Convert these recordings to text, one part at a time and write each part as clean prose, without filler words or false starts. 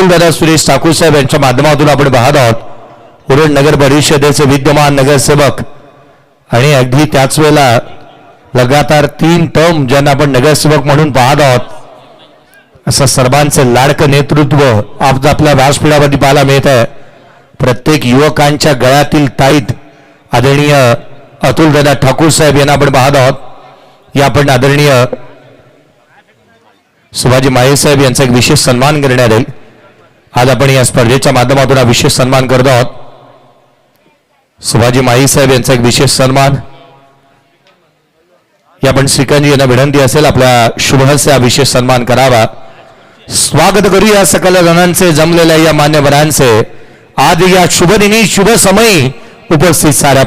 दादा सुरेश ठाकूर साहेब यांच्या माध्यमातून आपण पाहत आहोत उरण नगर परिषदेचे विद्यमान नगरसेवक आणि अगदी त्याच वेळेला लगातार 3 टर्म ज्यांना आपण नगरसेवक म्हणून पाहत आहोत असं सर्वांचे लाडकं नेतृत्व आज आपल्या व्यासपीठावरती पाहायला मिळत आहे. प्रत्येक युवकांच्या गळ्यातील ताईत आदरणीय अतुल दादा ठाकूर साहेब यांना आपण पाहत आहोत. या आपण आदरणीय शिवाजी माळे साहेब यांचा एक विशेष सन्मान करण्यात येईल. आज आपण या स्पर्धेच्या माध्यमातून हा विशेष सन्मान करत आहोत. शिवाजी माळी साहेब यांचा एक विशेष सन्मान या आपण श्रीकांत यांना विनंती असेल आपल्या शुभहस्ते हा विशेष सन्मान करावा. स्वागत करूया सकल जणांचे जमलेल्या या मान्यवरांचे आज या शुभदिनी शुभ समयी उपस्थित साऱ्या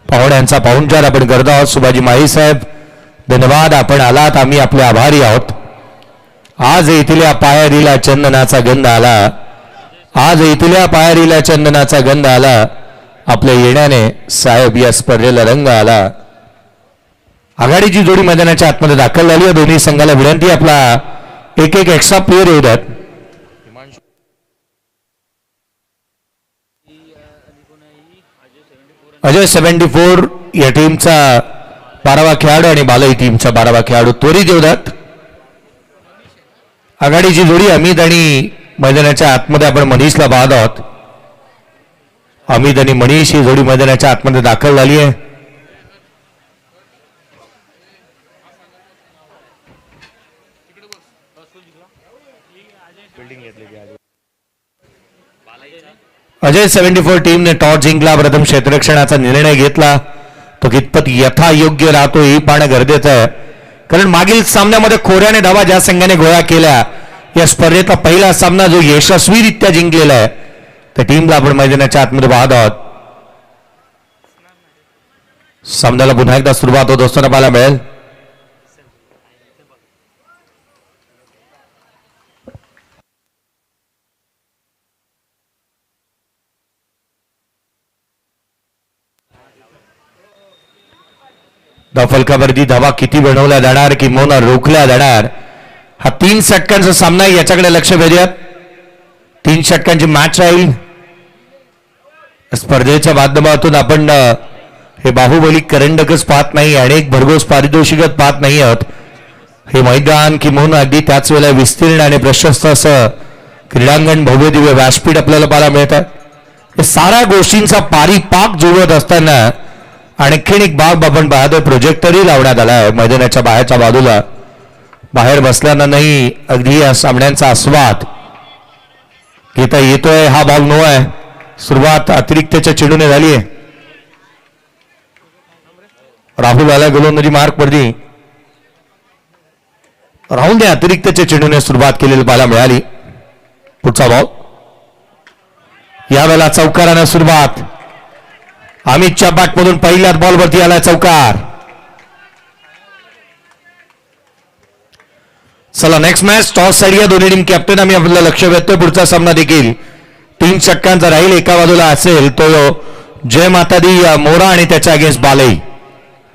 पाहुण्यांचा पाहुणचार आपण करत आहोत. शिवाजी माळी साहेब धन्यवाद, आपण आलात, आम्ही आपले आभारी आहोत. आज इथल्या पायरीला चंदनाचा गंध आला, आज इथल्या पायरीला चंदनाचा गंध आला, आपल्या येण्याने साहेब या स्पर्धेला रंग आला. आघाडीची जोडी मैदानाच्या आतमध्ये दाखल झाली आहे. दोन्ही संघाला विनंती आपला एक एक्स्ट्रा प्लेअर येऊ द्यात. अजय 74 या टीमचा 12वा खेळाडू आणि बालई टीमचा 12वा खेळाडू त्वरित येऊ द्यात. आघाडीची जोडी अमित आणि मैदानाच्या आतमध्ये आपण मनीषला पाहत आहोत. अमित आणि मनीष ही जोडी मैदानाच्या आतमध्ये दाखल झाली आहे. अजय 74 टीमने टॉस जिंकला, प्रथम क्षेत्ररक्षणाचा निर्णय घेतला. तो कितपत यथायोग्य राहतो हे पाहणं गरजेचं आहे, कारण मागील सामन्यामध्ये खोऱ्याने धावा ज्या संघाने गोळा केल्या या स्पर्धेतला पहिला सामना जो यशस्वीरित्या जिंकलेला आहे त्या टीमला आपण मैदानाच्या आतमध्ये पाहत आहोत. सामन्याला पुन्हा एकदा सुरुवात होत असताना पाहायला मिळेल. फलकावरती धावा किती बनवल्या जाणार किंवा रोखल्या जाणार हा 3 षटकांचा सामना आहे, याच्याकडे लक्ष वेधूयात. 3 षटकांची मॅच राहील. स्पर्धेच्या माध्यमातून आपण हे बाहुबली करंडकच पाहत नाही, अनेक भरघोस पारितोषिकच पाहत नाही आहोत. हे मैदान किंवा अगदी त्याच वेळेला विस्तीर्ण आणि प्रशस्त असं क्रीडांगण भव्य दिव्य व्यासपीठ आपल्याला पाहायला मिळतात. हे साऱ्या गोष्टींचा पारिपाक जुळवत असताना आणखीन एक बाब आपण पाहतोय, प्रोजेक्टरही लावण्यात आला आहे मैदानाच्या बाहेरच्या बाजूला. बाहेर बसल्यानं नाही अगदी या सामन्यांचा आस्वाद घेता येतोय. हा भाग नो आहे. सुरुवात अतिरिक्तच्या चेंडूने झाली आहे. राहुल आला गोलंदाजी मार्क वरती. राहुलने अतिरिक्तच्या चेंडूने सुरुवात केलेली पाहायला मिळाली. पुढचा बॉल यावेळेला चौकाराने सुरुवात. अमितच्या बॅटमधून पहिल्याच बॉलवरती आला चौकार. चला नेक्स्ट मॅच टॉस साईड दोन्ही टीम कॅप्टन आम्ही आपल्याला लक्ष वेधतोय. पुढचा सामना देखील 3 षटकांचा राहील. एका बाजूला असेल तो जय माता दी मोरा आणि त्याच्या अगेन्स्ट बालई.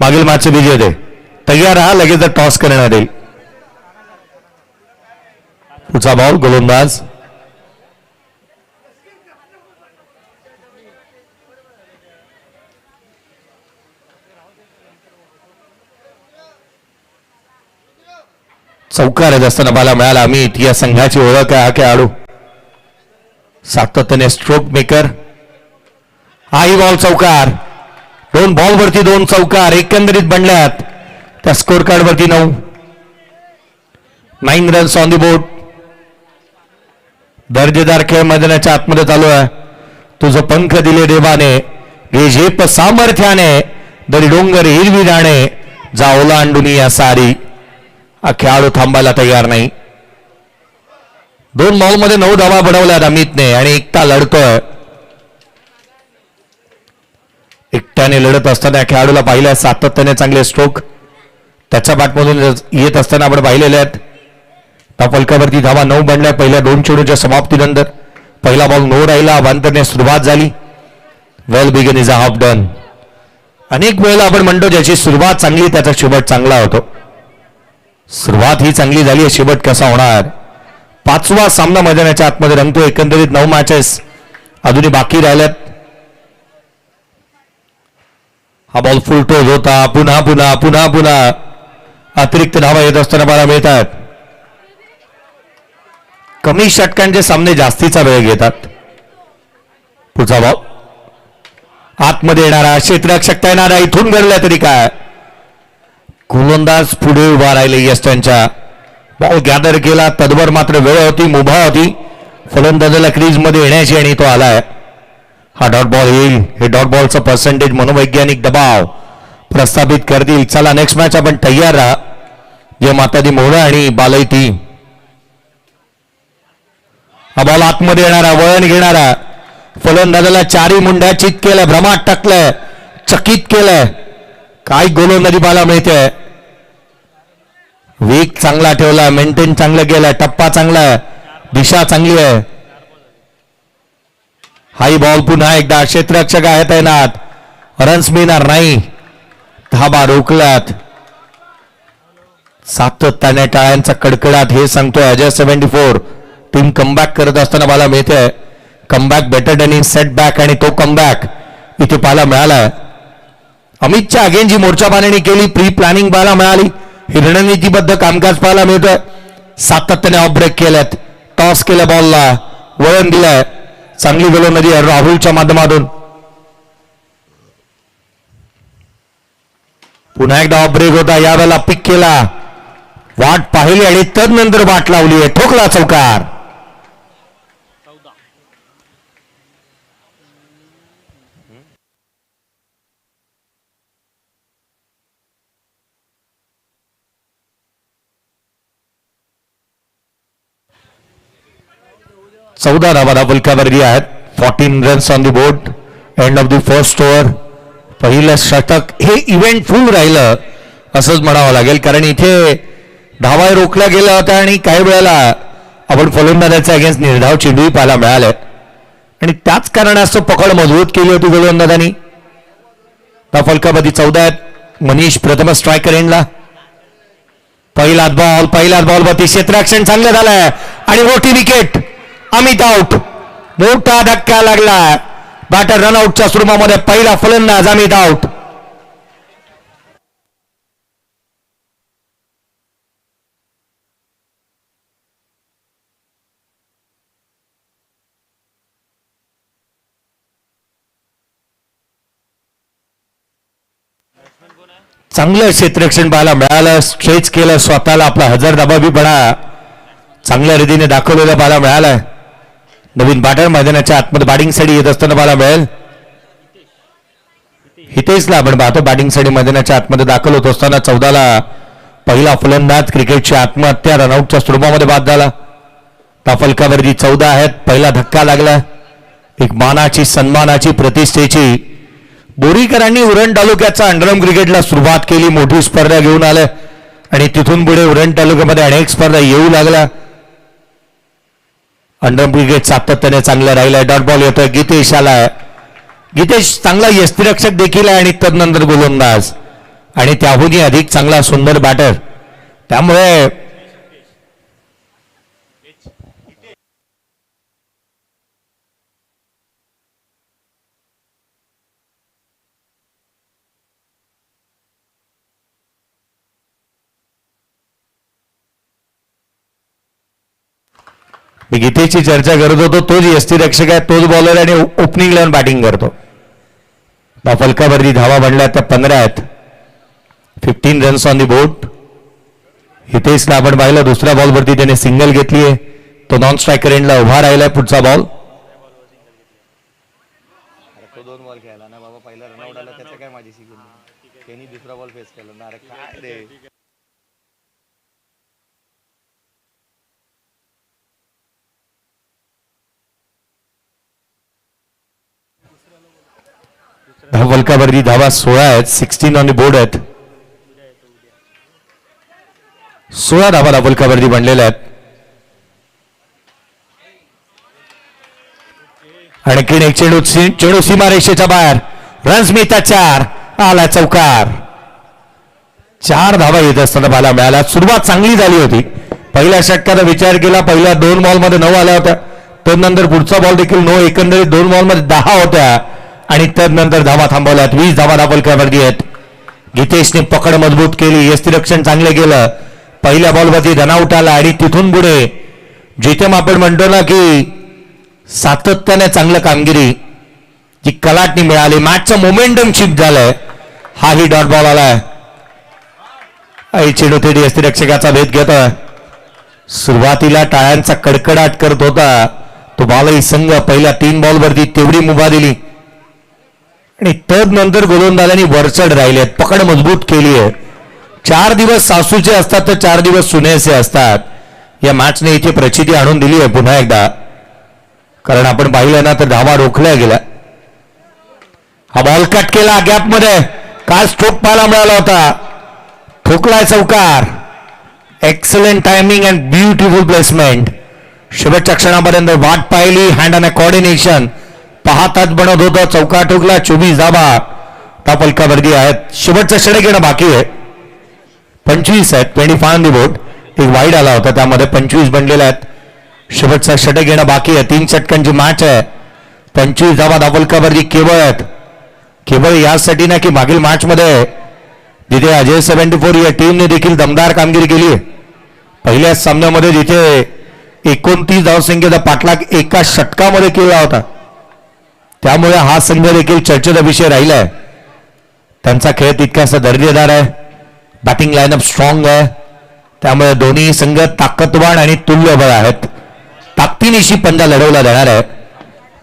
मागील मॅचचे विजेते तयार राहा, लगेच टॉस करण्यात येईल. पुढचा बॉल गोलंदाज चौकार असताना पाहायला मिळाला. अमित या संघाची ओळख आहे. हा खेळाडू सातत्याने स्ट्रोक मेकर. हाही बॉल चौकार. 2 बॉलवरती 2 चौकार एकंदरीत बनल्यात. त्या स्कोर कार्ड वरती 9 रन्स ऑन दी बोर्ड. दर्जेदार खेळ मैदानाच्या आतमध्ये चालू आहे. तुझं पंख दिले देवाने, गे झेप सामर्थ्याने, दरी डोंगर हिरवी जाणे, जा ओलांडून या सारी. हा खेळाडू थांबायला तयार नाही. 2 बॉलमध्ये 9 धावा बनवल्यात अमितने आणि एकटा लढतोय. एकट्याने लढत असताना खेळाडूला पाहिलं सातत्याने चांगले स्ट्रोक त्याच्या बॅटमधून येत असताना आपण पाहिलेले आहेत. फलकावरती धावा 9 बनल्या पहिल्या 2 चेंडूच्या समाप्तीनंतर. पहिला बॉल नो राहिला. अवांतरने सुरुवात झाली. Well begun is a half done. अनेक वेळेला आपण म्हणतो ज्याची सुरुवात चांगली त्याचा शेवट चांगला होतो. सुरुवात ही चांगली झाली, शेवट कसा होणार 5वा सामना मैदानाच्या आतमध्ये रंगतो. एकंदरीत 9 मॅचेस अजूनही बाकी राहिल्यात. हा बॉल फुल टोज होता. पुन्हा पुन्हा पुन्हा पुन्हा अतिरिक्त धावा येत असताना मला मिळतात. कमी षटकांचे सामने जास्तीचा वेळ घेतात. पुढचा बॉल आतमध्ये येणारा क्षेत्ररक्षक तैनात आहे. इथून घडल्या तरी काय, गोलंदाज पुढे उभा राहिले. यस्टनच्या बॉल गॅदर केला. तदवर मात्र वेळ होती, मुभा होती फलंदाजाला क्रीज मध्ये येण्याची आणि तो आलाय. हा डॉट बॉल येईल. हे डॉट बॉलचं पर्सेंटेज मनोवैज्ञानिक दबाव प्रस्थापित करतील. चला नेक्स्ट मॅच आपण तयार राहा. जे मातादी मोहरा आणि बालयती. हा बॉल आतमध्ये येणारा, वळण घेणारा फलंदाजाला चारी मुंड्या चित केलं, भ्रमात टाकलंय, चकित केलंय. काय गोलंदाजी पाहायला मिळते. वेग चांगला ठेवला, मेंटेन चांगलं केलं, टप्पा चांगला आहे, दिशा चांगली आहे. हाई बॉल पुन्हा एकदा क्षेत्ररक्षक आहे तैनात. रन्स मिळणार नाही. धाबा रोखलात. सातत्याने टाळ्यांचा कडकडाट हे सांगतोय अजय 74. टीम कमबॅक करत असताना मला मिळते. कमबॅक बेटर दॅन सेटबॅक आणि तो कमबॅक इथे पाहायला मिळाला. अमितच्या अगेन जी मोर्चा बांधणी केली, प्री प्लॅनिंग पाहायला मिळाली. ही रणनीतीबद्ध कामकाज पाहायला मिळतोय. सातत्याने ऑफ ब्रेक केल्यात, टॉस केल्या, बॉलला वळण दिलंय. चांगली गोलंदाजी राहुलच्या माध्यमातून. पुन्हा एकदा ऑफ ब्रेक होता. यावेळेला पिक केला, वाट पाहिली आणि तदनंतर वाट लावली आहे. ठोकला चौकार. चौदा धावा फलकावरती आहेत. 14 runs on the board. End of the first over. पहिलं षटक हे इव्हेंट फुल राहिलं असंच म्हणावं लागेल, कारण इथे धावा रोखल्या गेल्या होत्या आणि काही वेळेला आपण फलंदाजाच्या अगेन्स्ट निर्धाव चेंडूही पाहायला मिळाले आणि त्याच कारणास्तव पकड मजबूत केली होती गोलंदाजांनी. फलकावरती 14 आहेत. मनीष प्रथम स्ट्रायकर एंडला. पहिलाच बॉल वरती क्षेत्ररक्षण चांगलं झालंय आणि मोठी विकेट. अमित आउट. मोठा धक्का लागला. बॅटर रनआउटच्या स्वरूपामध्ये पहिला फलंदाज अमित आउट. चांगलं क्षेत्ररक्षण पाहायला मिळालं. स्ट्रेच केलं स्वतःला. आपला हजरजबाबीपणा चांगल्या रीतीने दाखवलेला पाहायला मिळालाय. नवीन बॅटर मैदानाच्या आतमध्ये बॅटिंगसाठी येत असताना पाहायला मिळेल. हितेशला आपण पाहतो बॅटिंगसाठी मैदानाच्या आतमध्ये दाखल होत असताना 14ला पहिला फलंदाज क्रिकेटची आत्महत्या रनआउटच्या स्वरूपामध्ये बाद झाला. फलकावरती 14 आहेत. पहिला धक्का लागला. एक मानाची, सन्मानाची, प्रतिष्ठेची. बोरीकरांनी उरण तालुक्याचा अंडरम क्रिकेटला सुरुवात केली. मोठी स्पर्धा घेऊन आले आणि तिथून पुढे उरण तालुक्यामध्ये अनेक स्पर्धा येऊ लागल्या. अंडरम क्रिकेट सातत्याने चांगलं राहिलंय. डॉट बॉल येतोय. गीतेश आलाय. गीतेश चांगला यष्टिरक्षक देखील आहे आणि तदनंतर गोलंदाज आणि त्याहूनही अधिक चांगला सुंदर बॅटर. त्यामुळे मी गीतेची चर्चा करत होतो. तोच यष्टिरक्षक आहे, तोच बॉलर आणि ओपनिंग लावून बॅटिंग करतो. फलकावरती धावा बनल्या त्या 15 आहेत. 15 रन्स ऑन दी बोर्ड. हितेशला आपण पाहिलं दुसऱ्या बॉलवरती त्याने सिंगल घेतली आहे. तो नॉन स्ट्रायकर एंडला उभा राहिलाय. पुढचा बॉल. तो 2 बॉल खेळला ना बाबा. पहिला रनआउट आला त्याचं काय माझी शिकून त्यांनी दुसरा बॉल फेस केला ना. अरे काय रे. फलकावरती धावा 16 आहेत. 16 ऑन द बोर्ड आहेत. 16 धावा फलकावरती बनलेल्या आहेत. आणखीन एक चेंडू सीमारेषेच्या बाहेर. रन्स मिळतात 4. आला चौकार. 4 धावा येत असताना पाहायला मिळाला. सुरुवात चांगली झाली होती पहिल्या षटकाचा विचार केला, पहिल्या 2 बॉलमध्ये 9 आल्या होत्या, तदनंतर पुढचा बॉल देखील 9, एकंदरीत 2 बॉलमध्ये 10 होत्या आणि तदनंतर धावा थांबवल्यात. 20 धावा दाबोलकरवरती आहेत. गीतेशने पकड मजबूत केली, यष्टीरक्षण चांगलं केलं, पहिल्या बॉलवरती रनआउट आला आणि तिथून पुढे जिथे आपण म्हणतो ना की सातत्याने चांगलं कामगिरी जी कलाटणी मिळाली, मॅचचं मोमेंटम शिफ्ट झालंय. हाही डॉट बॉल आलाय. चेंडू थेट यष्टीरक्षकाचा भेद घेतोय. सुरुवातीला टाळ्यांचा कडकडाट करत होता तो बालही संघ. पहिल्या 3 बॉलवरती तेवढी मुभा दिली आणि तदनंतर गोलंदाजांनी वरचढ राहिलेत, पकड मजबूत केली आहे. 4 दिवस सासूचे असतात तर 4 दिवस सुनेचे असतात. या मॅचने इथे प्रचिती आणून दिली आहे पुन्हा एकदा, कारण आपण पाहिलं ना तर धावा रोखल्या गेल्या. हा बॉल कट केला गॅपमध्ये, काय स्ट्रोक पाहायला मिळाला होता. ठोकलाय चौकार. Excellent timing and beautiful placement. शेवटच्या क्षणापर्यंत वाट पाहिली, हँड अँड कॉर्डिनेशन पाहताच बनत होतं. चौकार ठोकला. 24 धावा दाबोलकरवरती आहेत. शेवटचं षटक घेणं बाकी आहे. 25 आहेत. 25 ऑन दी बोर्ड. एक वाईड आला होता, त्यामध्ये 25 बनलेले आहेत. शेवटचं षटक घेणं बाकी आहे. 3 षटकांची मॅच आहे. 25 धावा दाबोलकरवरती केवळ आहेत. केवळ यासाठी ना की मागील मॅच मध्ये जिथे अजय 74 या टीमने देखील दमदार कामगिरी केली आहे. पहिल्याच सामन्यामध्ये जिथे 29 धावसंख्येचा पाठलाग एका षटकामध्ये केला होता, त्यामुळे हा संघ देखील चर्चेचा विषय राहिलाय. त्यांचा खेळ तितकासा दर्जेदार आहे. बॅटिंग लाईनअप स्ट्रॉंग आहे, त्यामुळे दोन्ही संघ ताकदवान आणि तुल्यबळ आहेत. ताकदीनिशी पंजा लढवला जाणार आहे.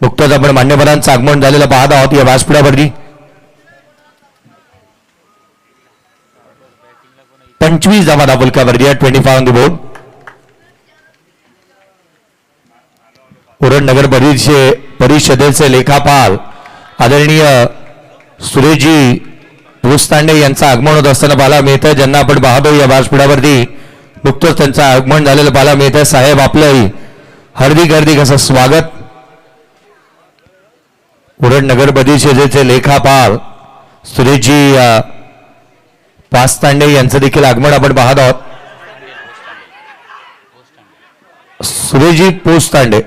नुकतंच आपण मान्यवरांचं आगमन झालेलं पाहत आहोत या व्यासपीठावरती. 25 धावा दाबोलकरवरती आहे. 25 ऑन द बोर्ड. उरण नगर परिषदेचे लेखापाल आदरणीय सुरेशजी भोसतांडे यांचं आगमन होत असताना पाहायला मिळतं, ज्यांना आपण पाहतो या व्यासपीठावरती. नुकतंच त्यांचं आगमन झालेलं पाहायला मिळतं. साहेब आपलंही हार्दिक असं स्वागत. उरण नगर परिषदेचे लेखापाल सुरेशजी पास्तांडे यांचं देखील आगमन आपण पाहत आहोत. सुरेशजी पोस्तांडे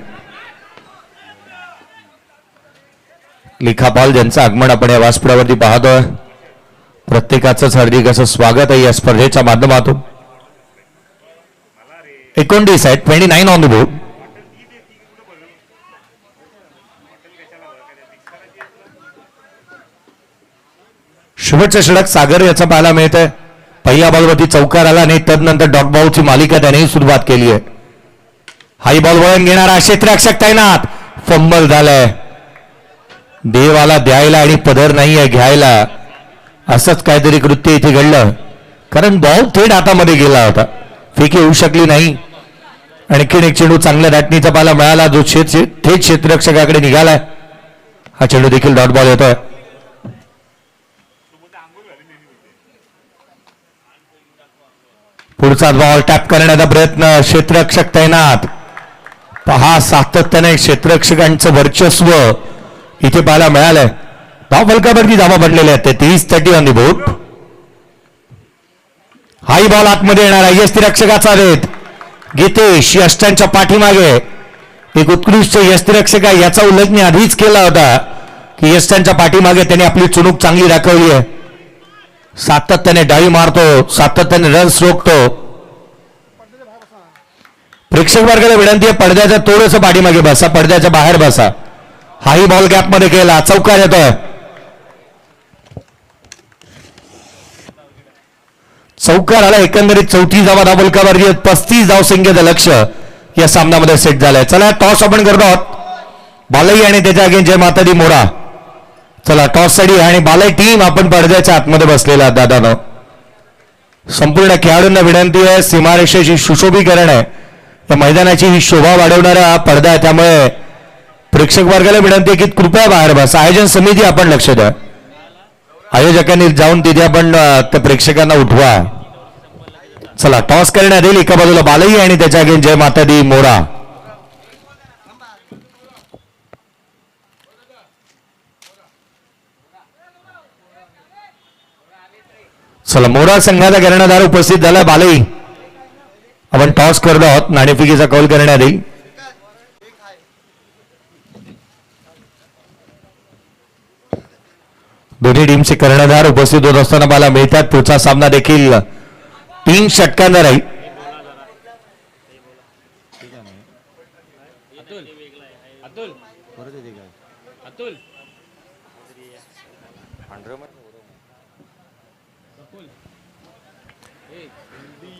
लेखापाल ज्यांचं आगमन आपण या व्यासपीठावरती पाहतोय. प्रत्येकाचंच हार्दिक असं स्वागत आहे या स्पर्धेच्या माध्यमातून. 29 आहेत. 29 ऑन द बोर्ड. शेवटचं षटक सागर याचा पाहायला मिळतंय. पहिल्या बॉलवरती चौकार आला आणि तदनंतर डॉट बॉलची मालिका त्याने सुरुवात केली आहे. हाई बॉल वळण घेणारा क्षेत्ररक्षक तैनात. फंबल झालाय. देवाला द्यायला आणि पदर नाहीये घ्यायला, असंच काहीतरी कृत्य इथे घडलं, कारण बॉल थेट हातामध्ये गेला होता. फेकी होऊ शकली नाही. आणखीन एक चेंडू चांगल्या दाटणीचा पाहायला मिळाला, जो थेट क्षेत्ररक्षकाकडे निघालाय. हा चेंडू देखील डॉट बॉल येतोय. पुढचा बॉल टॅप करण्याचा प्रयत्न. क्षेत्ररक्षक तैनात. पहा सातत्याने क्षेत्ररक्षकांचं वर्चस्व इथे पाहायला मिळालंय. दाबोलकरवरती धावा पडलेल्या आहेत. 30 on the board. High ball आतमध्ये येणारा यष्टीरक्षकाचा वेध. गीतेश यष्टांच्या पाठीमागे एक उत्कृष्ट यष्टीरक्षक आहे. याचा उल्लेख मी आधीच केला होता की यष्टांच्या पाठीमागे त्याने आपली चुणूक चांगली दाखवली आहे. सातत्याने डाळी मारतो, सातत्याने रन्स रोखतो. प्रेक्षक वर्गाला विनंती आहे, पडद्याच्या थोडंसं पाठीमागे बसा, पडद्याच्या बाहेर बसा. हाही बॉल गॅप मध्ये केला. चौकार येतोय. चौकार आला. एकंदरीत 34 धावा दाबोलकरवरती. 35 धावसंख्येचं लक्ष्य या सामन्यामध्ये सेट झालंय. चला टॉस आपण करतो आहोत. बालई आणि त्याच्या अगेन जय माता दी मोरा. चला टॉस साठी आणि बालई टीम आपण पडद्याच्या आतमध्ये बसलेला दादानं. संपूर्ण खेळाडूंना विनंती आहे, सीमारेषेची सुशोभीकरण आहे. या मैदानाची ही शोभा वाढवणारा पडदा आहे, त्यामुळे प्रेक्षक वर्गाला विनंती आहे की कृपया बाहेर बसा. आयोजन समिती आपण लक्ष द्या. आयोजकांनी जाऊन तिथे आपण त्या प्रेक्षकांना उठवा. चला टॉस करण्यात येईल. एका बाजूला बालई आणि त्याच्या अगेन जय माता दी मोरा. चला मोरा संघाचा कर्णधार उपस्थित झाला. बालई आपण आपण टॉस करत आहोत. नाणेफेकीचा कौल करण्यात येईल. दोन्ही टीमचे कर्णधार उपस्थित होत असताना मला मिळतात. पुढचा सामना देखील 3 षटकांचा राहील.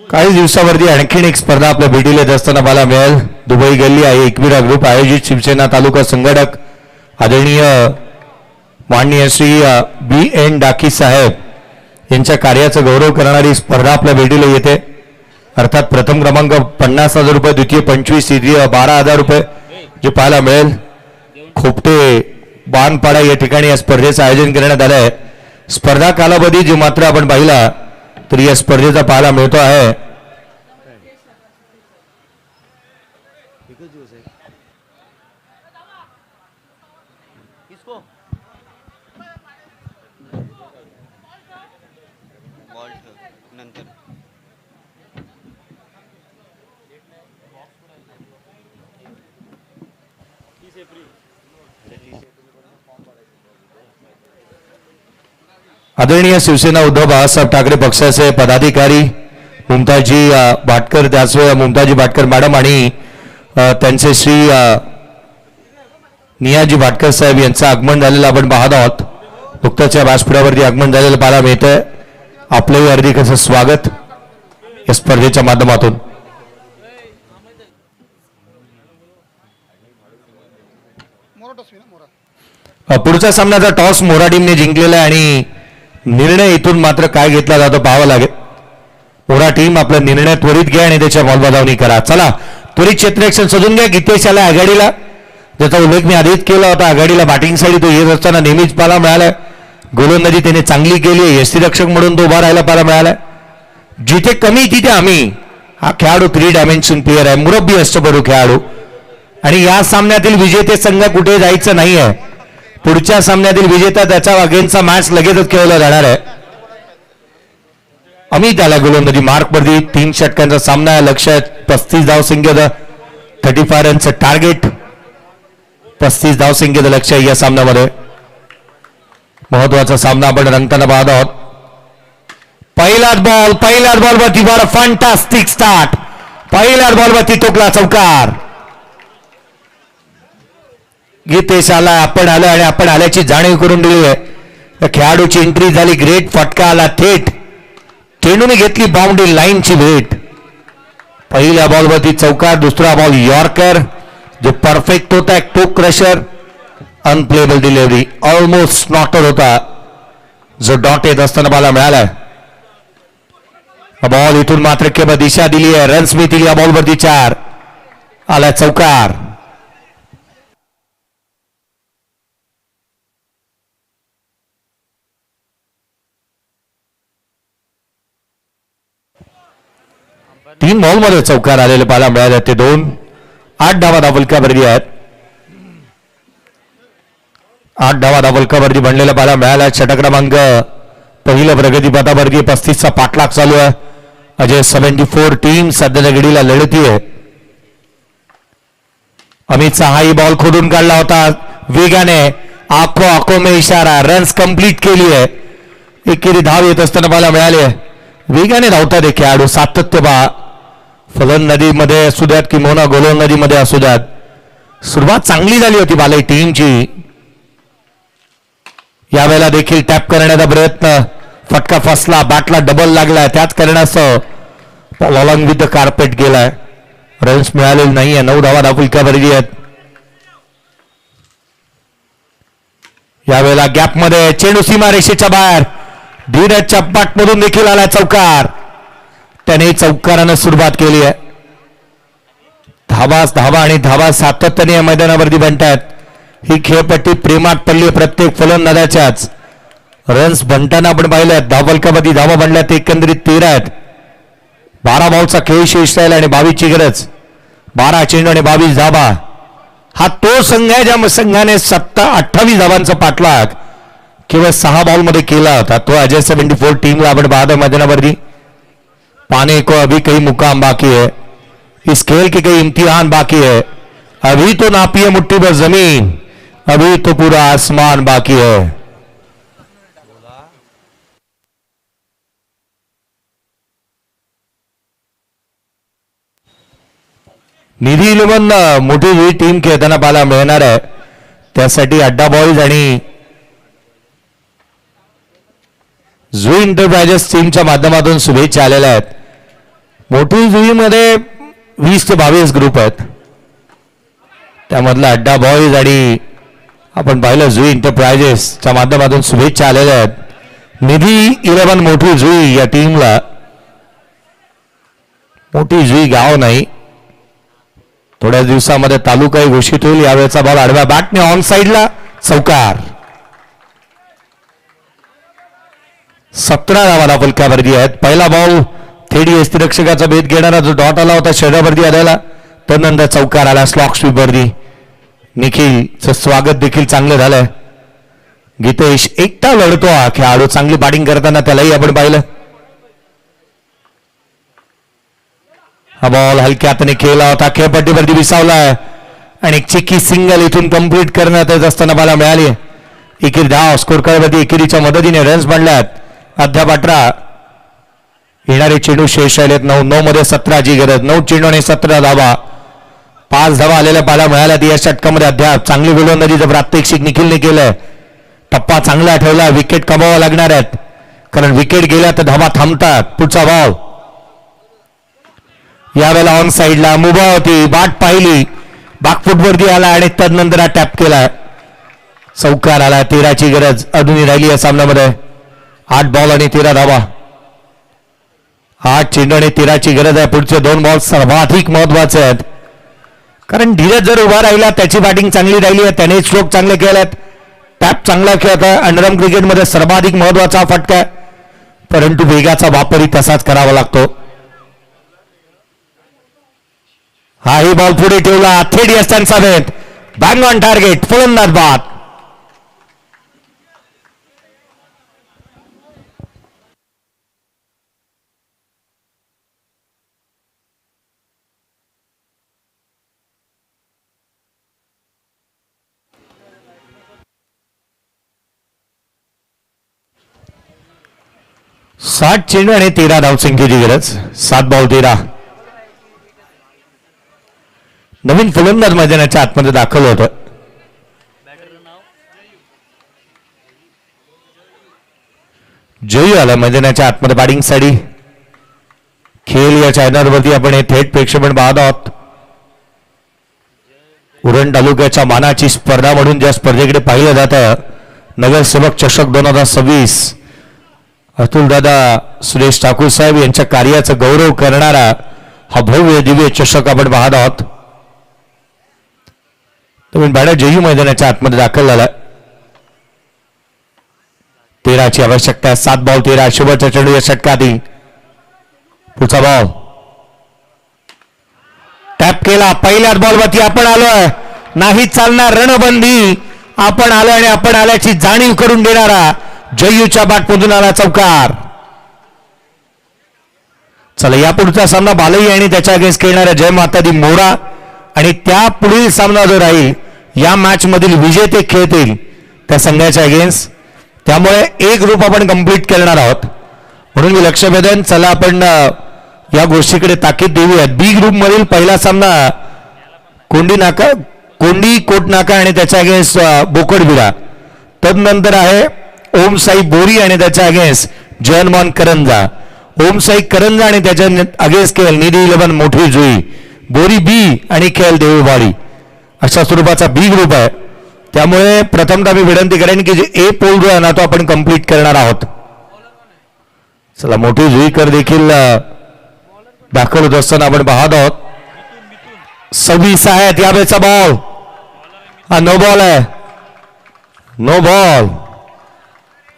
काही दिवसावरती आणखीन एक स्पर्धा आपल्या भेटीला येत असताना मला मिळेल. दुबई गल्ली आहे एकविरा ग्रुप आयोजित शिवसेना तालुका संघटक आदरणीय माननीय श्री B.N. डाकी साहेब यांच्या कार्याचा गौरव करणारी स्पर्धा आपल्या भेटीला येते. अर्थात प्रथम क्रमांक 50,000 रुपये, द्वितीय 25, तृतीय 12,000 रुपये जे पाहायला मिळेल. खोपटे बाणपाडा या ठिकाणी या स्पर्धेचं आयोजन करण्यात आलं आहे. स्पर्धा कालावधी जे मात्र आपण पाहिला तर या स्पर्धेचा पाहायला मिळतो आहे. आदरणीय शिवसेना उद्धव बाळासाहेब ठाकरे पक्षाचे पदाधिकारी मुमताजी भाटकर, त्याचवेळी मुमताजी भाटकर मॅडम आणि त्यांचे श्री नियाजी भाटकर साहेब यांचं आगमन झालेलं आपण पाहत आहोत. नुकतंच या व्यासपीठावरती आगमन झालेलं पाहायला मिळतंय. आपलंही हार्दिक असं स्वागत या स्पर्धेच्या माध्यमातून. पुढच्या सामन्याचा टॉस मोरा टीमने जिंकलेला आहे आणि निर्णय इथून मात्र काय घेतला जातो पाहावं लागेल. मोरा टीम आपला निर्णय त्वरित घ्या आणि त्याच्या बॉलबाजावणी करा. चला त्वरित क्षेत्ररक्षण सजून घ्या. गीतेश आला आघाडीला, ज्याचा उल्लेख मी आधीच केला होता. आघाडीला बॅटिंगसाठी तो येत असताना नेहमीच पाहायला मिळालाय. गोलंदाजी त्याने चांगली केली. यष्टीरक्षक म्हणून तो उभा राहायला पाहायला मिळालाय. जिथे कमी तिथे आम्ही. हा खेळाडू 3 डायमेन्शन प्लेअर आहे, मुरब्बी अष्टपैलू खेळाडू. आणि या सामन्यातील विजेते संघ कुठे जायचं नाही आहे. पुढच्या सामन्यातील विजेता त्याच्या अगेन्स्टचा मॅच लगेचच खेळवला जाणार आहे. अमित आला गोलंदाजी मार्कवरती. 3 षटकांचा सामना आहे. लक्ष्य 35 धावसंख्येचं 35 रनचं टार्गेट. 35 धावसंख्येचं लक्ष्य या सामन्यामध्ये. महत्वाचा सामना आपण रंगताना पाहत आहोत. पहिलाच बॉलवरती बरं फंटास्टिक स्टार्ट. पहिल्याच बॉलवरती टोकला चौकार. गीतेश आला, आपण आलो आणि आपण आल्याची जाणीव करून दिली आहे. खेळाडूची एंट्री झाली. ग्रेट फटका आला थेट. चेंडूने घेतली बाउंड्री लाईनची भेट. पहिल्या बॉलवरती चौकार. दुसरा बॉल यॉर्कर जो परफेक्ट होता. टोक क्रशर. Unplayable delivery. ऑलमोस्ट नॉटर होता जो डॉट येत असताना मला मिळाला. बॉल इथून मात्र केवळ दिशा दिली आहे. रन्स मिळतील या बॉलवरती 4. आला चौकार. तीन बॉलमध्ये चौकार आलेले पाहायला मिळाले. ते 2. 8 धावा धावलकावरती आहेत. 8 धावा धावलकावरती बनलेला पाहायला मिळाला. षटक क्रमांक पहिल्या प्रगतीपथावरती 35चा पाठलाग चालू आहे. अजय 74 टीम सध्याच्या घडीला लढतीये. अमित हाही बॉल खोदून काढला होता वेगाने. आखो में इशारा. रन्स कंप्लीट केली आहे. एकेरी धाव येत असताना पाहायला मिळाले. वेगाने धावतात हे खेळाडू. सातत्य पहा. फलंदाजीमध्ये असू द्यात किंवा गोलंदाजीमध्ये असू द्यात. सुरुवात चांगली झाली होती बाले टीमची. यावेळेला देखील टॅप करण्याचा प्रयत्न. फटका फसला. बॅटला डबल लागलाय. त्याच कारणास्तव ऑलॉंग विथ द कार्पेट गेलाय. रन्स मिळालेले नाहीये. 9 धावा धावलकावरती आहेत. यावेळेला गॅपमध्ये चेंडू सीमा रेषेच्या बाहेर. धीरजच्या पाठमधून देखील आला चौकार. त्याने चौकारानं सुरुवात केली आहे. धावा आणि धावा सातत्याने या मैदानावरती बनतात. ही खेळपट्टी प्रेमात पडली प्रत्येक फलंदाजाच्याच. रन्स बनताना आपण पाहिल्यात. धावलकावरती धावा बनल्यात एकंदरीत 13 आहेत. 12 बॉलचा खेळ शेष राहिला आणि 22ची गरज. 12 चेंडू आणि 22 धावा. हा तो संघ आहे ज्या संघाने 28 धावांचा पाठलाग केवळ 6 बॉलमध्ये केला होता. तो अजय 74 टीमला आपण पाहतो मैदानावरती. पाने को अभी कहीं मुकाम बाकी है. इस खेल की कई इम्तिहान बाकी है. अभी तो नापी है मुट्ठी भर जमीन, अभी तो पूरा आसमान बाकी है. निधी 11 मोठी ही टीम खेळताना पाहायला मिळणार आहे. त्यासाठी अड्डा बॉईज आणि जुई एंटरप्राइजेस टीमच्या माध्यमातून शुभेच्छा आलेल्या आहेत. मोठी जुईमध्ये 20 ते 22 ग्रुप आहेत. त्यामधला अड्डा बॉईज आणि आपण पाहिलं जुई एंटरप्राइजेसच्या माध्यमातून शुभेच्छा आलेल्या आहेत. निधी 11 मोठी जुई या टीमला. मोठी जुई गाव नाही, थोड्या दिवसामध्ये तालुकाही घोषित होईल. यावेळेचा बॉल आडव्या बॅटने ऑन साइडला चौकार. 17 धावा फलकावरती आहेत. पहिला बॉल थेट यष्टिरक्षकाचा भेद घेणारा जो डॉट आला होता शरीरावरती आलेला, तर नंतर चौकार आला स्लॉक स्वीपवरती. निखिलचं स्वागत देखील चांगलं झालंय. गीतेश एकटा लढतो हा खेळाडू, चांगली बॅटिंग करताना त्यालाही आपण पाहिलं. हा बॉल हलक्या हाताने खेळला होता, खेळपट्टीवरती विसावलाय आणि एक चिक्की सिंगल इथून कंप्लीट करण्यात येत असताना मला मिळाली. एकेरी धाव स्कोर करण्यावरती एकेरीच्या मदतीने रन्स बनल्यात. अद्याप 18 येणारे चेंडू शेष राहिलेत. 9 मध्ये 17ची गरज. 9 चेंडू आणि 17 धावा. 5 धावा आलेल्या पाहायला मिळाल्यात या षटकामध्ये. अद्याप चांगली गोलंदाजीचं प्रात्यक्षिक निखिलने केलंय. टप्पा चांगला ठेवला. विकेट कमावा लागणार आहेत, कारण विकेट गेल्या तर धावा थांबतात. पुढचा बॉल यावेळेला ऑन साइडला मुभा होती, बाट पाहिली, बाकफुटवरती आला आणि तदनंतर हा टॅप केला. चौकार आला. 13ची गरज अजूनही राहिली या सामन्यामध्ये. 8 बॉल आणि 13 धावा. 8 चेंडू आणि 13ची गरज आहे. पुढचे 2 बॉल सर्वाधिक महत्वाचे आहेत, कारण धीरज जर उभा राहिला, त्याची बॅटिंग चांगली राहिली आहे, त्याने स्ट्रोक चांगले केलेत, टॅप चांगला खेळत आहे. अंडरआर्म क्रिकेटमध्ये सर्वाधिक महत्वाचा फटका आहे, परंतु वेगाचा वापरही तसाच करावा लागतो. हाही बॉल पुढे ठेवला. थेट यष्टांचा भेद. Bang on target. फलंदाज बाद. साठ चेंडू आणि 13 धावसंख्येची गरज. 7 बॉल 13. नवीन फलंदाज मैदानाच्या आतमध्ये दाखल होत. जयू आला मैदानाच्या आतमध्ये बॅटिंगसाठी. खेळ या चॅनलवरती आपण हे थेट प्रेक्षेपण पाहत आहोत. उरण तालुक्याच्या मानाची स्पर्धा म्हणून ज्या स्पर्धेकडे पाहिलं जातं, नगरसेवक चषक 2026, अतुलदादा सुरेश ठाकूर साहेब यांच्या कार्याचा गौरव करणारा हा भव्य दिव्य चषक आपण पाहत आहोत. नवीन बॅटर जयू मैदानाच्या आतमध्ये दाखल झाला. 13ची आवश्यकता. 7 बॉल 13. शुभच्या चेंडू या षटकातील. पुढचा बॉल टॅप केला. पहिल्याच बॉलवरती आपण आलोय. नाही चालणार रणबंदी. आपण आलो आणि आपण आल्याची जाणीव करून देणारा जयूच्या बॅटमधून आला चौकार. चला, या पुढचा सामना बालई आणि त्याच्या अगेन्स्ट खेळणाऱ्या जय मातादी मोरा, आणि त्या पुढील सामना जो राहील या मॅच मधील विजेते खेळतील त्या संघाच्या अगेन्स्ट. त्यामुळे एक ग्रुप आपण कंप्लीट करणार आहोत, म्हणून मी लक्ष वेधन. चला आपण या गोष्टीकडे ताकीद देऊयात. बी ग्रुप मधील पहिला सामना कोंडी कोटनाका आणि त्याच्या अगेन्स्ट बोकडबिरा. तदनंतर आहे ओम साई बोरी आणि त्याच्या अगेन्स्ट जयनमान करंजा. ओम साई करंजा आणि त्याच्या अगेन्स्ट खेळ निधी 11 मोठी जुई. बोरी बी आणि खेळ देऊळवाडी. अशा स्वरूपाचा बी ग्रुप आहे. त्यामुळे प्रथमतः मी विनंती करेन की जे ए पोल जो आहे ना तो आपण कंप्लीट करणार आहोत. चला, मोठी जुईकर देखील दाखल होत असताना आपण पाहत आहोत. 26 आहेत. यावेळेचा बॉल हा नो बॉल आहे. No ball.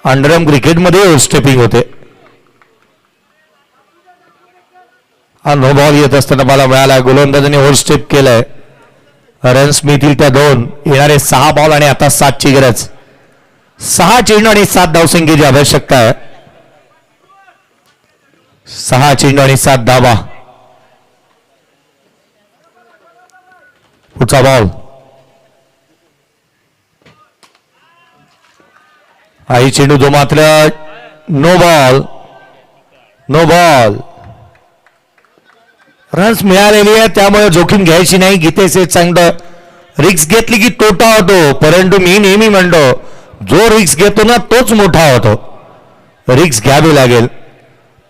अंडरआर्म क्रिकेटमध्ये स्टेपिंग होते. हा नो बॉल येत असताना मला मिळाला. गोलंदाजाने ओव्हर स्टेप केलंय. रन्स मिळतील त्या 2. येणारे 6 बॉल आणि आता 7ची गरज. 6 चेंडू आणि 7 धावसंख्येची आवश्यकता आहे. 6 चेंडू आणि 7 धावा. पुढचा बॉल आई चेंडू दो मात्र no ball no ball. Runs मिळालेली आहे त्यामुळे जोखीम घ्यायची नाही. गीतेचे चांगलं रिक्स घेतली की तोटा होतो, परंतु मी नेहमी म्हणतो जो रिक्स घेतो ना तोच मोठा होतो. रिक्स घ्यावी लागेल.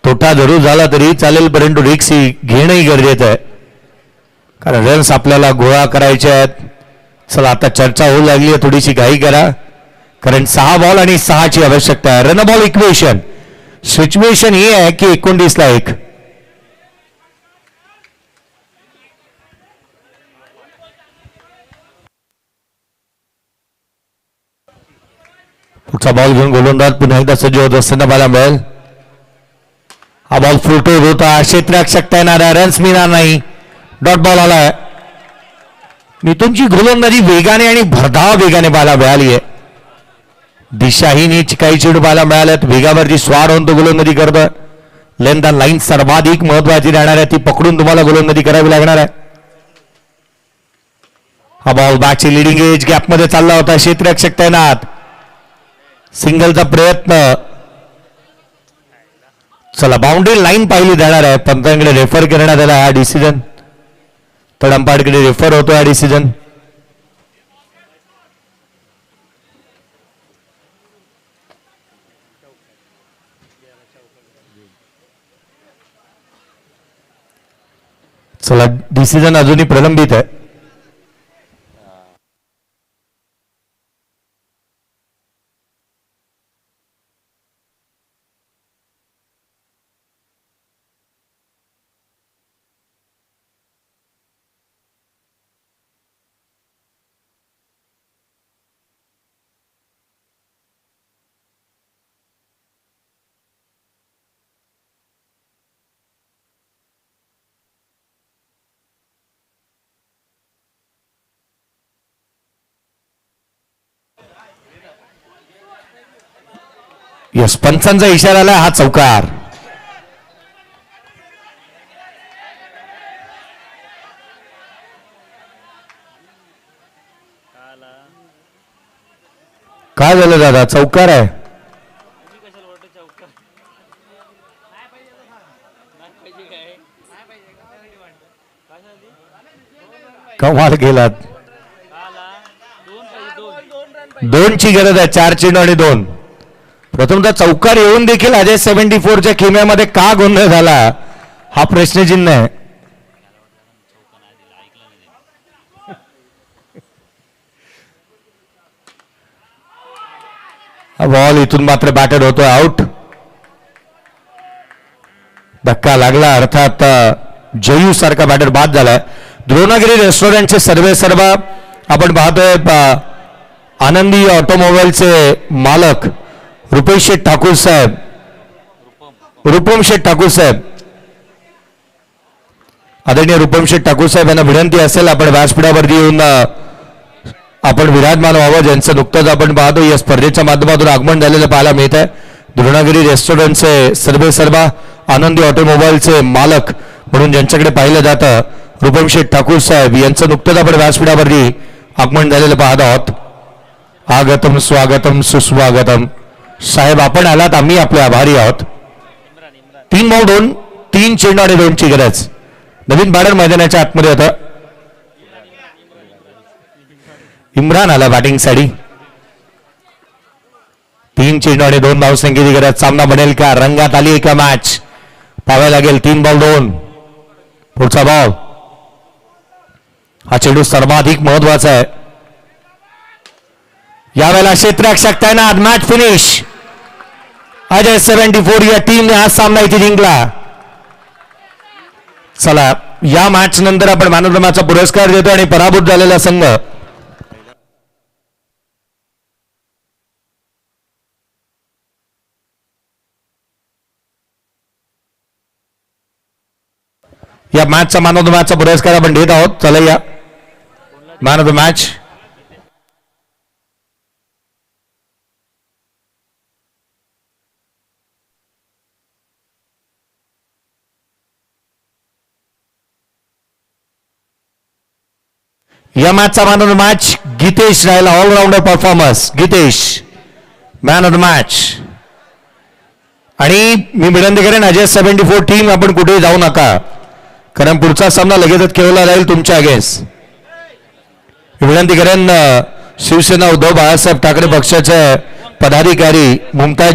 तोटा जरूर झाला तरी चालेल, परंतु रिक्स ही घेणंही गरजेचं आहे, कारण रन्स आपल्याला गोळा करायचे आहेत. चला आता चर्चा होऊ लागली आहे, थोडीशी घाई करा, कारण 6 बॉल आणि 6ची आवश्यकता आहे. रन बॉल इक्वेशन सिच्युएशन ही आहे की 19ला 1. पुढचा बॉल घेऊन गोलंदाज पुन्हा एकदा सज्ज होत असताना मला मिळेल. हा बॉल फुलटूर होता, क्षेत्ररक्षक तैनात आहे, रन्स मिळणार नाही. डॉट बॉल आलाय. मिथुनची गोलंदाजी वेगाने आणि भरधाव वेगाने पाहायला मिळाली आहे. दिशाहीन काही चेंडू पाहायला मिळाल्यात. वेगावरची स्वार होऊन तो गोलंदाजी करतोय. लेंथ लाईन सर्वाधिक महत्वाची राहणार आहे, ती पकडून तुम्हाला गोलंदाजी करावी लागणार आहे. हा बॉल बॅकची लिडिंग एज गॅपमध्ये चालला होता, क्षेत्ररक्षक तैनात. सिंगलचा प्रयत्न. चला बाउंड्री लाईन पाहिली जाणार आहे. पंतांकडे रेफर करण्यात आला हा डिसिजन. तर अंपायरकडे रेफर होतो हा डिसिजन. चला डिसिजन अजूनही प्रलंबित आहे. यस, पंचांचा इशारा आला. हा चौकार. काय झालं दादा? चौकार आहे. कमाल गेलात. 2ची गरज आहे. 4 चेंडू आणि 2. प्रथमतः चौकार येऊन देखील अजय 74च्या खेम्यामध्ये का गोंधळ झाला हा प्रश्नचिन्ह आहे. हा बॉल इथून मात्र बॅटर होतोय आउट. धक्का लागला, अर्थात जयू सारखा बॅटर बाद झालाय. द्रोणागिरी रेस्टॉरंटचे सर्व आपण पाहतोय. आनंदी ऑटोमोबाईलचे मालक रुपेश शेठ ठाकूर साहेब, रुपम शेठ ठाकूर साहेब, आदरणीय रुपम शेठ ठाकूर साहेब यांना विनंती असेल आपण व्यासपीठावरती येऊन आपण विराजमान व्हावं. ज्यांचं नुकतंच आपण पाहतो या स्पर्धेच्या माध्यमातून आगमन झालेलं पाहायला मिळत आहे. द्रोणागिरी रेस्टॉरंटचे सर्व आनंदी ऑटोमोबाईलचे मालक म्हणून ज्यांच्याकडे पाहिलं जातं रुपम शेठ ठाकूर साहेब यांचं नुकतंच आपण व्यासपीठावरती आगमन झालेलं पाहत आहोत. आगतम स्वागतम सुस्वागतम. साहेब आपण आलात, आम्ही आपले आभारी आहोत. 3 बॉल 2, 3 चेंडू आणि 2ची गरज. नवीन बॅटर मैदानाच्या आतमध्ये होता. इम्रान आला बॅटिंगसाठी. 3 चेंडू आणि 2 धावसंख्येची गरज. सामना बनेल का? रंगात आली का मॅच? पाहावे लागेल. 3 बॉल 2. पुढचा बॉल. हा चेंडू सर्वाधिक महत्वाचा आहे. यावेळेला क्षेत्ररक्षक तैनात. Match finish. अजय 74 या टीमने हा सामना इथे जिंकला. चला या मॅच नंतर आपण मॅन ऑफ द मॅचचा पुरस्कार देतो आणि पराभूत झालेला संघ या मॅचचा मॅन ऑफ द मॅचचा पुरस्कार आपण देत आहोत. चला या मॅन ऑफ द मॅच. या मॅचचा man of the match Gitesh राहिला, allrounder performance Gitesh man of the match. आणि मी विनंती करेन अजय 74 टीम आपण कुठेही जाऊ नका, कारण पुढचा सामना लगेचच खेळला राहील तुमच्या अगेन्स्ट. विनंती करेन शिवसेना उद्धव बाळासाहेब ठाकरे पक्षाचे पदाधिकारी मुमताज